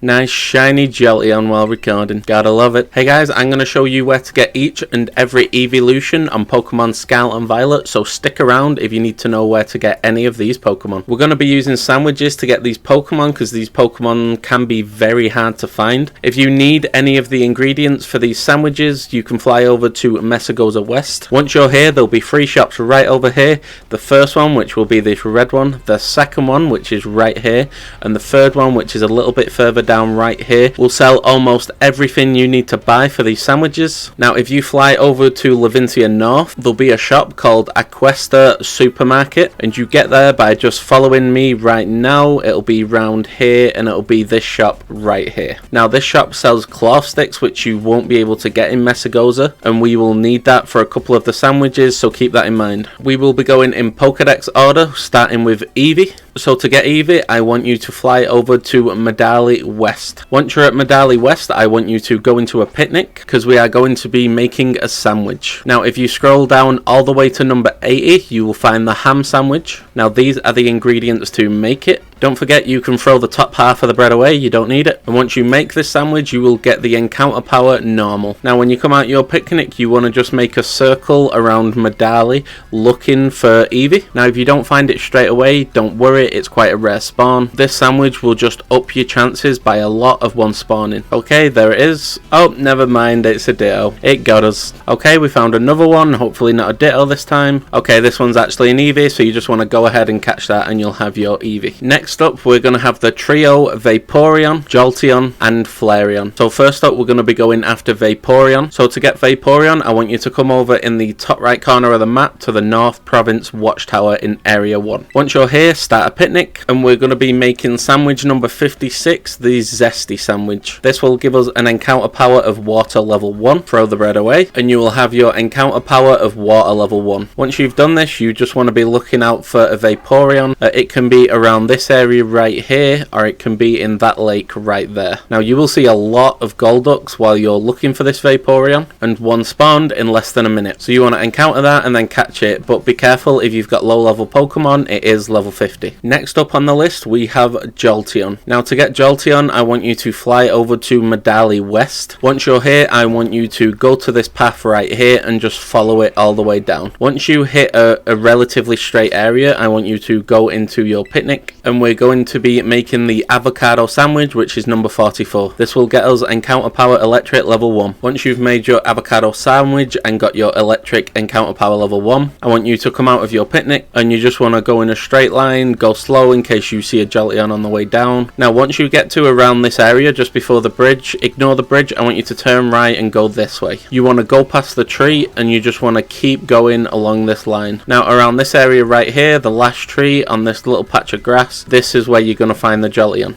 Nice shiny Jolteon while recording. Gotta love it. Hey guys, I'm going to show you where to get each and every Eeveelution on Pokemon Scarlet and Violet, so stick around if you need to know where to get any of these Pokemon. We're going to be using sandwiches to get these Pokemon because these Pokemon can be very hard to find. If you need any of the ingredients for these sandwiches, you can fly over to Messagoza West. Once you're here, there'll be 3 shops right over here. The first one, which will be this red one, the second one, which is right here, and the third one, which is a little bit further down right here, will sell almost everything you need to buy for these sandwiches. Now if you fly over to Leafeon North, there'll be a shop called Aquesta Supermarket, and you get there by just following me right now. It'll be round here and it'll be this shop right here. Now this shop sells cloth sticks, which you won't be able to get in Messagoza, and we will need that for a couple of the sandwiches, so keep that in mind. We will be going in Pokedex order, starting with Eevee. So to get Eevee, I want you to fly over to Medali West. Once you're at Medali West, I want you to go into a picnic because we are going to be making a sandwich. Now if you scroll down all the way to number 80, you will find the ham sandwich. Now these are the ingredients to make it. Don't forget, you can throw the top half of the bread away, you don't need it. And once you make this sandwich, you will get the encounter power normal. Now when you come out your picnic, you want to just make a circle around Medali looking for Eevee. Now if you don't find it straight away, don't worry, it's quite a rare spawn. This sandwich will just up your chances by a lot of one spawning. Okay, there it is. Oh, never mind, it's a ditto. It got us. Okay, we found another one, hopefully not a ditto this time. Okay, this one's actually an Eevee, so you just want to go ahead and catch that and you'll have your Eevee. Next up, we're going to have the trio Vaporeon, Jolteon and Flareon. So first up, we're going to be going after Vaporeon. So to get Vaporeon, I want you to come over in the top right corner of the map to the North Province Watchtower in Area 1. Once you're here, start a picnic, and we're going to be making sandwich number 56, the Zesty sandwich. This will give us an encounter power of water level 1. Throw the bread away, and you will have your encounter power of water level 1. Once you've done this, you just want to be looking out for a Vaporeon. It can be around this area right here, or it can be in that lake right there. Now you will see a lot of Golducks while you're looking for this Vaporeon, and one spawned in less than a minute. So you want to encounter that and then catch it, but be careful if you've got low level Pokemon, it is level 50. Next up on the list, we have Jolteon. Now to get Jolteon, I want you to fly over to Medali West. Once you're here, I want you to go to this path right here and just follow it all the way down. Once you hit a relatively straight area, I want you to go into your picnic, and we're going to be making the avocado sandwich, which is number 44. This will get us encounter power electric level 1. Once you've made your avocado sandwich and got your electric encounter power level 1, I want you to come out of your picnic, and you just want to go in a straight line, go slow in case you see a Jolteon on the way down. Now once you get to around this area just before the bridge, ignore the bridge. I want you to turn right and go this way. You want to go past the tree, and you just want to keep going along this line. Now around this area right here, the last tree on this little patch of grass, this is where you're going to find the Jolteon.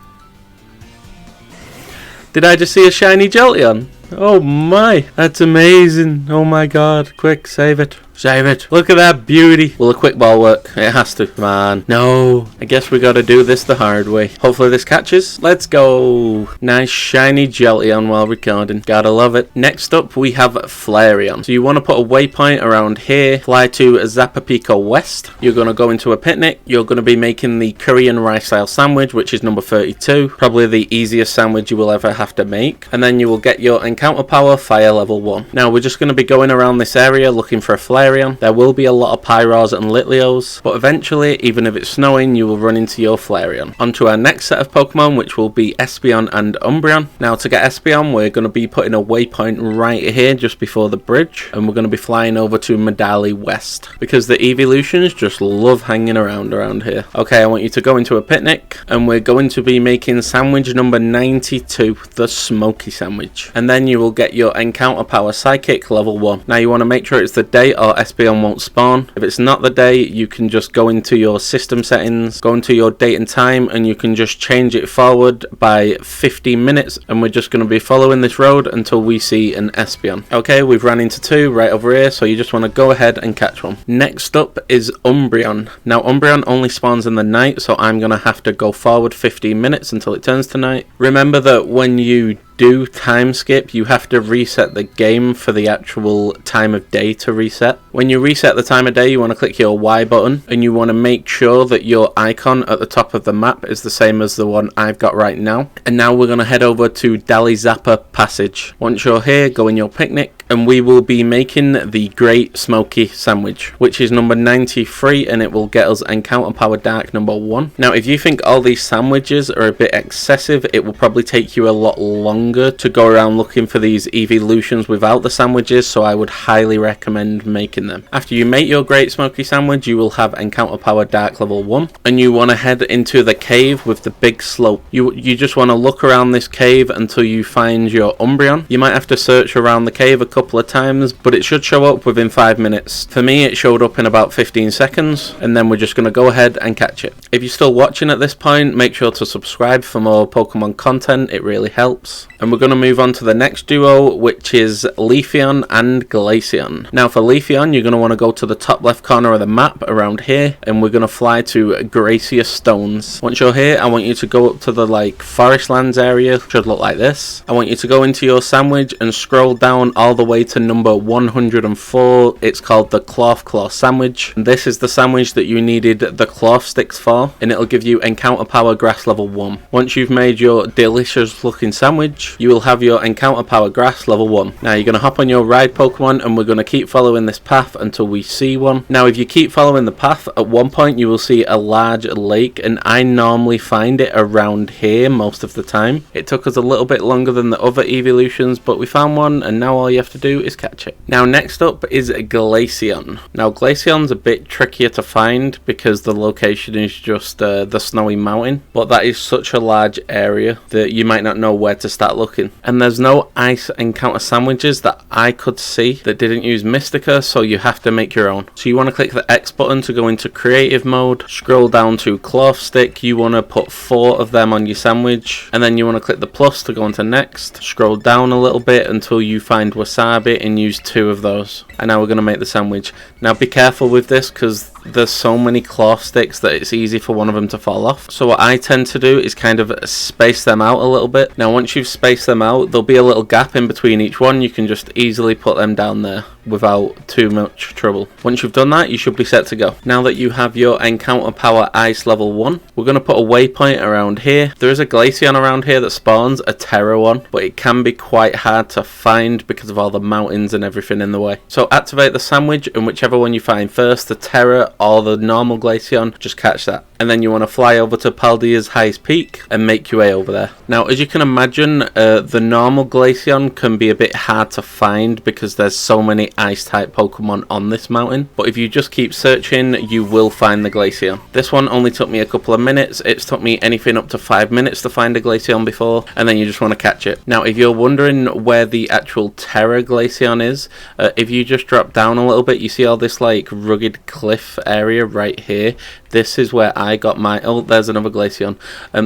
Did I just see a shiny Jolteon? Oh my, that's amazing. Oh my god, quick, save it. Save it. Look at that beauty. Will a quick ball work? It has to. Come on. No. I guess we gotta do this the hard way. Hopefully this catches. Let's go. Nice shiny Jolteon while recording. Gotta love it. Next up, we have Flareon. So you want to put a waypoint around here. Fly to Zapapico West. You're gonna go into a picnic. You're gonna be making the Korean rice style sandwich, which is number 32. Probably the easiest sandwich you will ever have to make. And then you will get your encounter power fire level 1. Now we're just gonna be going around this area looking for a Flareon. There will be a lot of Pyros and Litleos, but eventually, even if it's snowing, you will run into your Flareon. Onto our next set of Pokemon, which will be Espeon and Umbreon. Now to get Espeon, we're going to be putting a waypoint right here just before the bridge, and we're going to be flying over to Medali West, because the Eeveelutions just love hanging around here. Okay, I want you to go into a picnic, and we're going to be making sandwich number 92, the Smoky Sandwich. And then you will get your encounter power Psychic level 1. Now you want to make sure it's the day or Espeon won't spawn. If it's not the day, you can just go into your system settings, go into your date and time, and you can just change it forward by 15 minutes, and we're just going to be following this road until we see an Espeon. Okay, we've run into 2 right over here, so you just want to go ahead and catch one. Next up is Umbreon. Now Umbreon only spawns in the night, so I'm going to have to go forward 15 minutes until it turns to night. Remember that when you do time skip, you have to reset the game for the actual time of day to reset. When you reset the time of day, you want to click your Y button, and you want to make sure that your icon at the top of the map is the same as the one I've got right now. And now we're going to head over to Dally Zapper Passage. Once you're here, go in your picnic, and we will be making the Great Smoky Sandwich, which is number 93, and it will get us Encounter Power Dark number 1. Now, if you think all these sandwiches are a bit excessive, it will probably take you a lot longer to go around looking for these Eeveelutions without the sandwiches, so I would highly recommend making them. After you make your Great Smoky Sandwich, you will have Encounter Power Dark level 1, and you want to head into the cave with the big slope. You just want to look around this cave until you find your Umbreon. You might have to search around the cave a couple of times, but it should show up within 5 minutes. For me, it showed up in about 15 seconds, and then we're just going to go ahead and catch it. If you're still watching at this point, make sure to subscribe for more Pokemon content, it really helps. And we're going to move on to the next duo, which is Leafeon and Glaceon. Now for Leafeon, you're going to want to go to the top left corner of the map around here, and we're going to fly to Gracious Stones. Once you're here, I want you to go up to the forest lands area, should look like this. I want you to go into your sandwich and scroll down all the way to number 104. It's called the Cloth Claw Sandwich. And this is the sandwich that you needed the cloth sticks for, and it'll give you Encounter Power Grass level 1. Once you've made your delicious looking sandwich, you will have your Encounter Power Grass level 1. Now you're going to hop on your ride Pokemon, and we're going to keep following this path until we see one. Now if you keep following the path, at one point you will see a large lake, and I normally find it around here most of the time. It took us a little bit longer than the other Eeveelutions, but we found one, and now all you have to do is catch it. Now next up is Glaceon. Now Glaceon's a bit trickier to find because the location is just the snowy mountain, but that is such a large area that you might not know where to start looking. And there's no ice encounter sandwiches that I could see that didn't use Mystica, so you have to make your own. So you want to click the X button to go into creative mode, scroll down to cloth stick, you want to put 4 of them on your sandwich, and then you want to click the plus to go into next, scroll down a little bit until you find wasabi and use 2 of those. And now we're going to make the sandwich. Now be careful with this because there's so many cloth sticks that it's easy for one of them to fall off. So what I tend to do is kind of space them out a little bit. Now once you've spaced them out, there'll be a little gap in between each one. You can just easily put them down there without too much trouble. Once you've done that, you should be set to go. Now that you have your Encounter Power Ice level 1, we're going to put a waypoint around here. There is a Glaceon around here that spawns a Terra one, but it can be quite hard to find because of all the mountains and everything in the way. So activate the sandwich, and whichever one you find first, the Terra or the normal Glaceon, just catch that. And then you want to fly over to Paldea's highest peak and make your way over there. Now as you can imagine, the normal Glaceon can be a bit hard to find because there's so many ice type Pokemon on this mountain, but if you just keep searching you will find the Glaceon. This one only took me a couple of minutes. It's took me anything up to 5 minutes to find a Glaceon before, and then you just want to catch it. Now if you're wondering where the actual Terra Glaceon is, if you just drop down a little bit, you see all this rugged cliff area right here. This is where I got my... Oh, there's another Glaceon.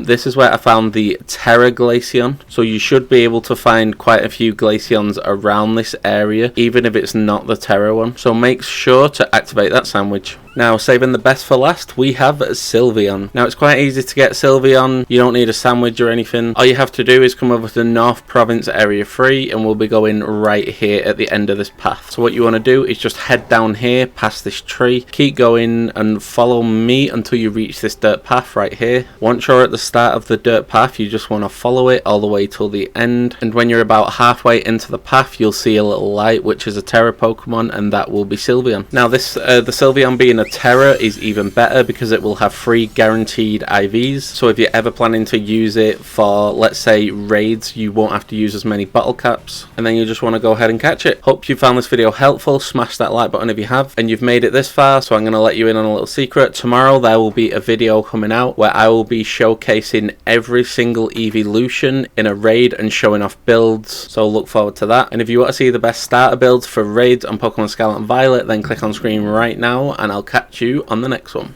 This is where I found the Terra Glaceon. So you should be able to find quite a few Glaceons around this area, even if it's not the Terra one. So make sure to activate that sandwich. Now, saving the best for last, we have Sylveon. Now, it's quite easy to get Sylveon. You don't need a sandwich or anything. All you have to do is come over to North Province Area 3, and we'll be going right here at the end of this path. So what you want to do is just head down here, past this tree, keep going, and follow me until you reach this dirt path right here. Once you're at the start of the dirt path, you just want to follow it all the way till the end. And when you're about halfway into the path, you'll see a little light, which is a Terra Pokemon, and that will be Sylveon. Now, the Sylveon being a Terra is even better because it will have 3 guaranteed IVs. So if you're ever planning to use it for, let's say, raids, you won't have to use as many bottle caps, and then you just want to go ahead and catch it. Hope you found this video helpful. Smash that like button if you have, and you've made it this far, so I'm going to let you in on a little secret. Tomorrow there will be a video coming out where I will be showcasing every single Eeveelution in a raid and showing off builds, so look forward to that. And if you want to see the best starter builds for raids on Pokemon Scarlet and Violet, then click on screen right now, and I'll catch you on the next one.